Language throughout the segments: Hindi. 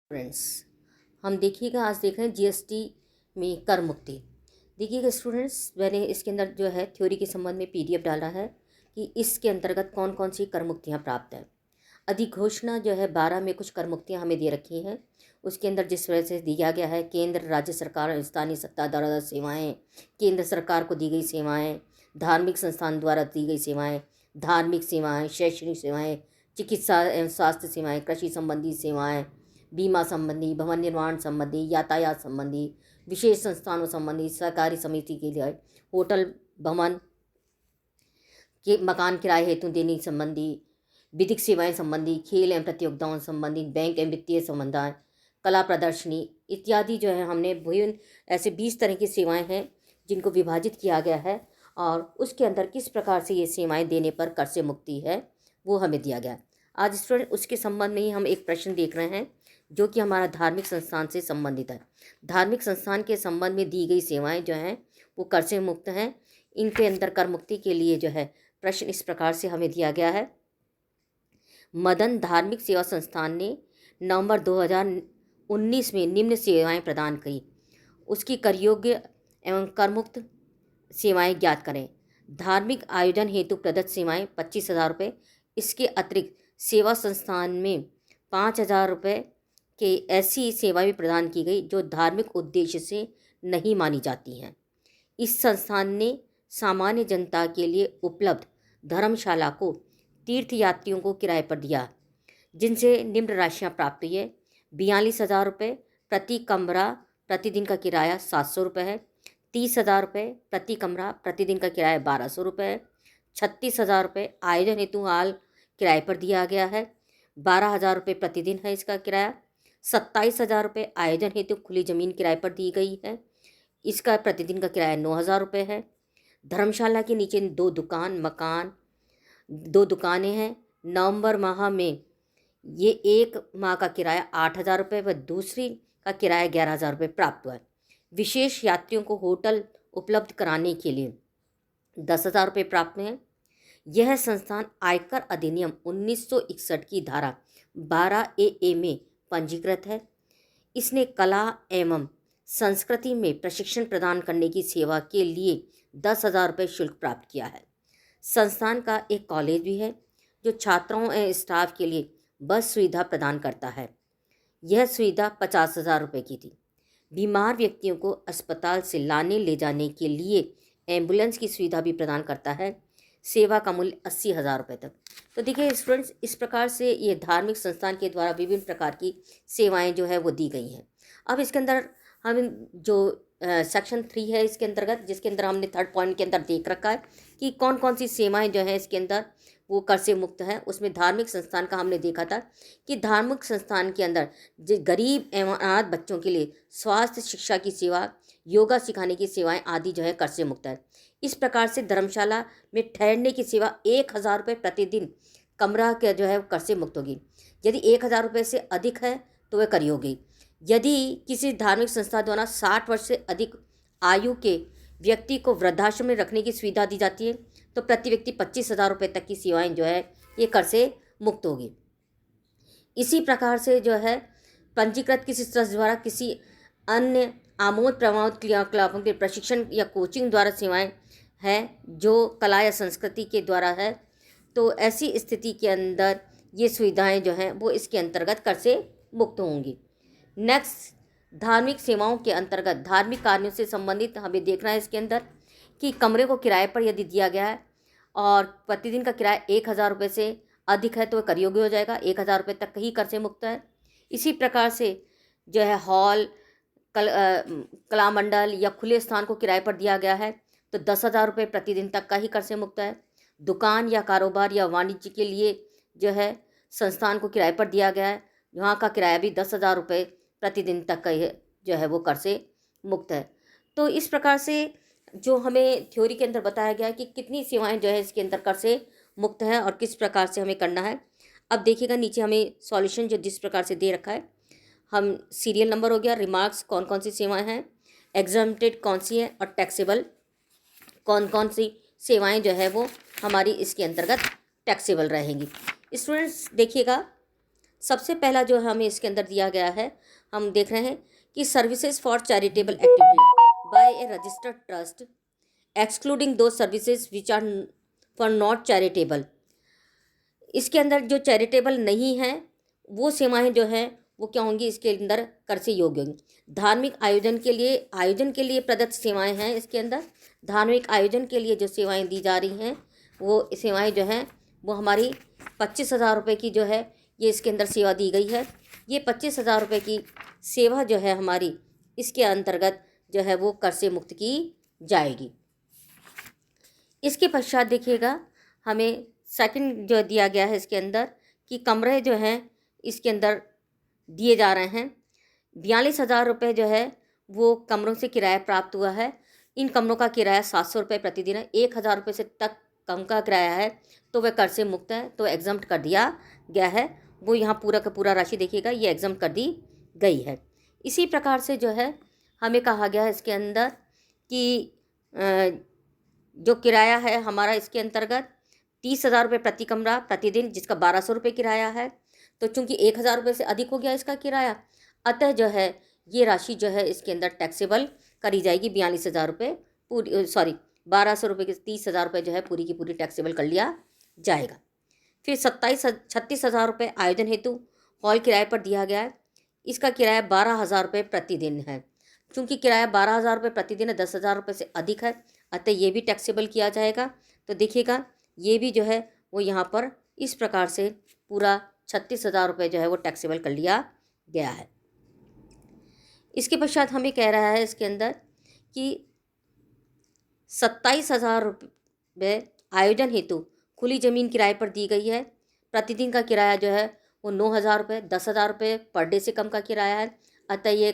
स्टूडेंट्स, हम देखिएगा आज देख रहे हैं जीएसटी में कर मुक्ति। देखिएगा स्टूडेंट्स, मैंने इसके अंदर जो है थ्योरी के संबंध में पीडीएफ डाला है कि इसके अंतर्गत कौन कौन सी कर मुक्तियाँ प्राप्त हैं। अधिघोषणा जो है 12 में कुछ कर मुक्तियाँ हमें दे रखी हैं। उसके अंदर जिस वजह से दिया गया है केंद्र राज्य सरकार और स्थानीय सत्ता द्वारा सेवाएँ, केंद्र सरकार को दी गई सेवाएँ, धार्मिक संस्थान द्वारा दी गई सेवाएँ, धार्मिक सेवाएँ, शैक्षणिक सेवाएँ, चिकित्सा एवं स्वास्थ्य सेवाएँ, कृषि संबंधी सेवाएँ, बीमा संबंधी, भवन निर्माण संबंधी, यातायात संबंधी, विशेष संस्थानों संबंधी, सहकारी समिति के लिए होटल भवन के मकान किराए हेतु देने संबंधी, विधिक सेवाएं संबंधी, खेल एवं प्रतियोगिताओं संबंधी, बैंक एवं वित्तीय संबंधान, कला प्रदर्शनी इत्यादि जो है हमने विभिन्न ऐसे 20 तरह की सेवाएं हैं जिनको विभाजित किया गया है और उसके अंदर किस प्रकार से ये सेवाएं देने पर कर से मुक्ति है वो हमें दिया गया। आज स्टूडेंट उसके संबंध में ही हम एक प्रश्न देख रहे हैं जो कि हमारा धार्मिक संस्थान से संबंधित है। धार्मिक संस्थान के संबंध में दी गई सेवाएं जो हैं वो कर से मुक्त हैं। इनके अंदर कर मुक्ति के लिए जो है प्रश्न इस प्रकार से हमें दिया गया है। मदन धार्मिक सेवा संस्थान ने नवंबर 2019 में निम्न सेवाएं प्रदान की। उसकी कर योग्य एवं कर मुक्त सेवाएं ज्ञात करें। धार्मिक आयोजन हेतु प्रदत्त सेवाएं 25,000 रुपये। इसके अतिरिक्त सेवा संस्थान में 5,000 रुपये के ऐसी सेवाएं भी प्रदान की गई जो धार्मिक उद्देश्य से नहीं मानी जाती हैं। इस संस्थान ने सामान्य जनता के लिए उपलब्ध धर्मशाला को तीर्थयात्रियों को किराए पर दिया, जिनसे निम्न राशियाँ प्राप्त हुई है। 42,000 रुपये प्रति कमरा, प्रतिदिन का किराया 700 रुपये है। 30,000 रुपये प्रति कमरा, प्रतिदिन का किराया 1,200 रुपये है। 36,000 रुपये आयोजन हेतु हाल किराए पर दिया गया है। 12,000 रुपये प्रतिदिन है इसका किराया। 27,000 रुपये आयोजन हेतु खुली ज़मीन किराए पर दी गई है। इसका प्रतिदिन का किराया 9,000 रुपये है। धर्मशाला के नीचे दो दुकानें हैं। नवंबर माह में ये एक माह का किराया 8,000 रुपये व दूसरी का किराया 11,000 रुपये प्राप्त हुआ है। विशेष यात्रियों को होटल उपलब्ध कराने के लिए 10,000 रुपये प्राप्त हैं। यह संस्थान आयकर अधिनियम 1961 की धारा 12A में पंजीकृत है। इसने कला एवं संस्कृति में प्रशिक्षण प्रदान करने की सेवा के लिए 10,000 रुपये शुल्क प्राप्त किया है। संस्थान का एक कॉलेज भी है जो छात्रों एवं स्टाफ के लिए बस सुविधा प्रदान करता है। यह सुविधा 50,000 रुपये की थी। बीमार व्यक्तियों को अस्पताल से लाने ले जाने के लिए एम्बुलेंस की सुविधा भी प्रदान करता है। सेवा का मूल्य 80,000 रुपये तक। तो देखिए स्टूडेंट्स, इस प्रकार से ये धार्मिक संस्थान के द्वारा विभिन्न प्रकार की सेवाएं जो है वो दी गई हैं। अब इसके अंदर हम जो सेक्शन 3 है इसके अंतर्गत, जिसके अंदर हमने 3rd पॉइंट के अंदर देख रखा है कि कौन कौन सी सेवाएं जो हैं इसके अंदर वो कर से मुक्त है। उसमें धार्मिक संस्थान का हमने देखा था कि धार्मिक संस्थान के अंदर गरीब एवं अनाथ बच्चों के लिए स्वास्थ्य शिक्षा की सेवा, योगा सिखाने की सेवाएं आदि जो है कर से मुक्त है। इस प्रकार से धर्मशाला में ठहरने की सेवा 1,000 रुपये प्रतिदिन कमरा के जो है कर से मुक्त होगी। यदि 1,000 रुपये से अधिक है तो वह कर होगी। यदि किसी धार्मिक संस्था द्वारा 60 वर्ष से अधिक आयु के व्यक्ति को वृद्धाश्रम में रखने की सुविधा दी जाती है तो प्रति व्यक्ति 25,000 रुपये तक की सेवाएं जो है ये कर से मुक्त होगी। इसी प्रकार से जो है पंजीकृत किसी ट्रस्ट द्वारा किसी अन्य आमोद प्रमोद क्रियाकलापों के प्रशिक्षण या कोचिंग द्वारा सेवाएं हैं जो कला या संस्कृति के द्वारा है, तो ऐसी स्थिति के अंदर ये सुविधाएं जो हैं वो इसके अंतर्गत कर से मुक्त होंगी। नेक्स्ट, धार्मिक सेवाओं के अंतर्गत धार्मिक कार्यों से संबंधित हमें देखना है इसके अंदर कि कमरे को किराए पर यदि दिया गया है और प्रतिदिन का किराया 1,000 रुपये से अधिक है तो वह कर योग्य हो जाएगा। 1,000 रुपये तक ही कर से मुक्त है। इसी प्रकार से जो है हॉल, कला मंडल या खुले स्थान को किराए पर दिया गया है तो 10,000 रुपये प्रतिदिन तक का ही कर से मुक्त है। दुकान या कारोबार या वाणिज्य के लिए जो है संस्थान को किराए पर दिया गया है, वहाँ का किराया भी 10,000 रुपये प्रतिदिन तक का जो है वो कर से मुक्त है। तो इस प्रकार से जो हमें थ्योरी के अंदर बताया गया है कि कितनी सेवाएं जो है इसके अंदर कर से मुक्त है और किस प्रकार से हमें करना है। अब देखिएगा नीचे हमें सॉल्यूशन जो जिस प्रकार से दे रखा है, हम सीरियल नंबर हो गया, रिमार्क्स कौन कौन सी सेवाएं हैं, एग्जाम्प्टेड कौन सी है और टैक्सेबल कौन कौन सी सेवाएं जो है वो हमारी इसके अंतर्गत टैक्सेबल रहेंगी। स्टूडेंट्स देखिएगा सबसे पहला जो हमें इसके अंदर दिया गया है, हम देख रहे हैं कि services for charitable activity by a registered trust excluding दो services which are for not charitable. इसके अंदर जो चैरिटेबल नहीं है वो सेवाएं जो हैं वो क्या होंगी, इसके अंदर कर से योग्य होंगी। धार्मिक आयोजन के लिए प्रदत्त सेवाएं हैं। इसके अंदर धार्मिक आयोजन के लिए जो सेवाएं दी जा रही हैं वो सेवाएं जो हैं वो हमारी 25,000 रुपये की जो है ये इसके अंदर सेवा दी गई है। ये 25,000 रुपये की सेवा जो है हमारी इसके अंतर्गत जो है वो कर से मुक्त की जाएगी। इसके पश्चात देखिएगा हमें सेकंड जो दिया गया है इसके अंदर कि कमरे जो हैं इसके अंदर दिए जा रहे हैं। 42,000 रुपये जो है वो कमरों से किराया प्राप्त हुआ है। इन कमरों का किराया 700 रुपये प्रतिदिन है। 1,000 रुपये से तक कम का किराया है तो वह कर से मुक्त है, तो एग्जम्प्ट कर दिया गया है। वो यहाँ पूरा का पूरा राशि देखिएगा ये एग्जम्प्ट कर दी गई है। इसी प्रकार से जो है हमें कहा गया है इसके अंदर कि जो किराया है हमारा इसके अंतर्गत 30,000 रुपये प्रति कमरा प्रतिदिन, जिसका 1,200 रुपये किराया है। तो चूंकि 1,000 रुपये से अधिक हो गया इसका किराया, अतः जो है ये राशि जो है इसके अंदर टैक्सेबल करी जाएगी। 42,000 रुपये पूरी 1,200 रुपये के 30,000 रुपये जो है पूरी की पूरी टैक्सेबल कर लिया जाएगा। फिर 36,000 रुपये आयोजन हेतु हॉल किराए पर दिया गया है। इसका किराया 12,000 रुपये प्रतिदिन है। चूँकि किराया 12,000 रुपये प्रतिदिन है, 10,000 रुपये से अधिक है, अतः ये भी टैक्सेबल किया जाएगा। तो देखिएगा ये भी जो है वो यहाँ पर इस प्रकार से पूरा 36,000 रुपये जो है वो टैक्सेबल कर लिया गया है। इसके पश्चात हमें कह रहा है इसके अंदर कि 27,000 रुपये आयोजन हेतु खुली ज़मीन किराए पर दी गई है। प्रतिदिन का किराया जो है वो 9,000 रुपये, 10,000 रुपये पर डे से कम का किराया है, अतः ये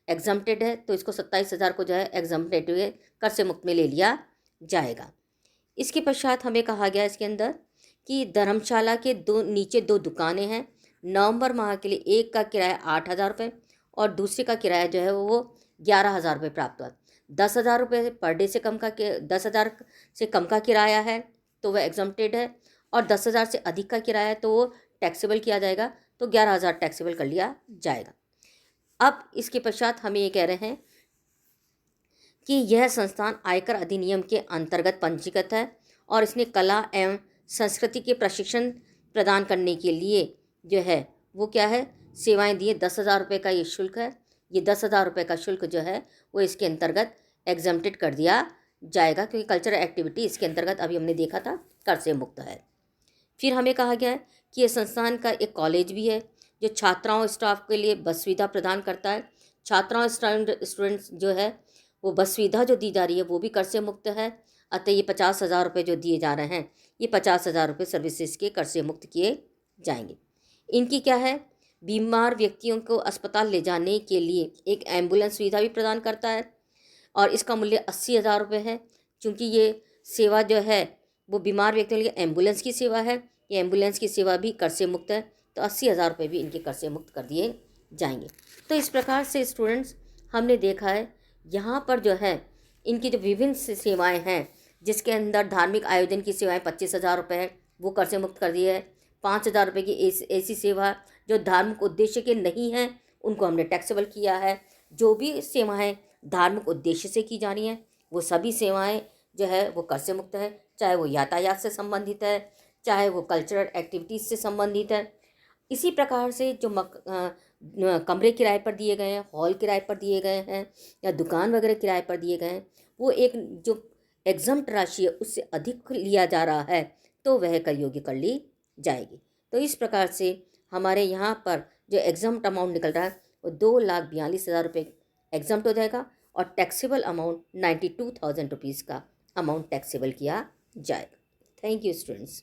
एग्जम्प्टेड है। तो इसको 27,000 को जो है एग्जम्प्टेड हुए कर से मुक्त में ले लिया जाएगा। इसके पश्चात हमें कहा गया इसके अंदर कि धर्मशाला के नीचे दो दुकानें हैं। नवंबर माह के लिए एक का किराया 8,000 रुपये और दूसरे का किराया जो है वो 11,000 रुपये प्राप्त हुआ। 10,000 रुपये पर डे से 10,000 से कम का किराया है तो वह एग्जम्प्टेड है, और 10,000 से अधिक का किराया है तो वो टैक्सेबल किया जाएगा। तो 11,000 टैक्सेबल कर लिया जाएगा। अब इसके पश्चात हम ये कह रहे हैं कि यह संस्थान आयकर अधिनियम के अंतर्गत पंजीकृत है और इसने कला एवं संस्कृति के प्रशिक्षण प्रदान करने के लिए जो है वो क्या है सेवाएं दिए। 10,000 रुपये का ये शुल्क है। ये 10,000 रुपये का शुल्क जो है वो इसके अंतर्गत एग्जम्प्टेड कर दिया जाएगा, क्योंकि कल्चरल एक्टिविटी इसके अंतर्गत अभी हमने देखा था कर से मुक्त है। फिर हमें कहा गया है कि यह संस्थान का एक कॉलेज भी है जो छात्राओं स्टाफ के लिए बस सुविधा प्रदान करता है। छात्राओं स्टूडेंट्स जो है वो बस सुविधा जो दी जा रही है वो भी कर से मुक्त है। अतः ये 50,000 रुपये जो दिए जा रहे हैं ये 50,000 रुपये सर्विसेज के कर से मुक्त किए जाएंगे। इनकी क्या है, बीमार व्यक्तियों को अस्पताल ले जाने के लिए एक एम्बुलेंस सुविधा भी प्रदान करता है और इसका मूल्य 80,000 रुपये है। चूँकि ये सेवा जो है वो बीमार व्यक्तियों के लिए एम्बुलेंस की सेवा है, ये एम्बुलेंस की सेवा भी कर से मुक्त है, तो 80,000 रुपये भी इनके कर से मुक्त कर दिए जाएंगे। तो इस प्रकार से स्टूडेंट्स हमने देखा है यहाँ पर जो है इनकी जो विभिन्न सेवाएं हैं, जिसके अंदर धार्मिक आयोजन की सेवाएं 25,000 रुपये है वो कर से मुक्त कर दी है। 5,000 रुपये की ऐसी सेवा जो धार्मिक उद्देश्य के नहीं हैं उनको हमने टैक्सेबल किया है। जो भी सेवाएं धार्मिक उद्देश्य से की जानी है वो सभी सेवाएं जो है वो कर से मुक्त है, चाहे वो यातायात से संबंधित है, चाहे वो कल्चरल एक्टिविटीज़ से संबंधित है। इसी प्रकार से जो कमरे किराए पर दिए गए हैं, हॉल किराए पर दिए गए हैं या दुकान वगैरह किराए पर दिए गए हैं, वो एक जो एग्जम्प्ट राशि है उससे अधिक लिया जा रहा है तो वह कर योग्य कर ली जाएगी। तो इस प्रकार से हमारे यहाँ पर जो एग्जम्प्ट अमाउंट निकल रहा है वो 2,42,000 रुपये एग्जम्प्ट हो जाएगा और टैक्सेबल अमाउंट 92,000 रुपीज़ का अमाउंट टैक्सेबल किया जाएगा। Thank you students.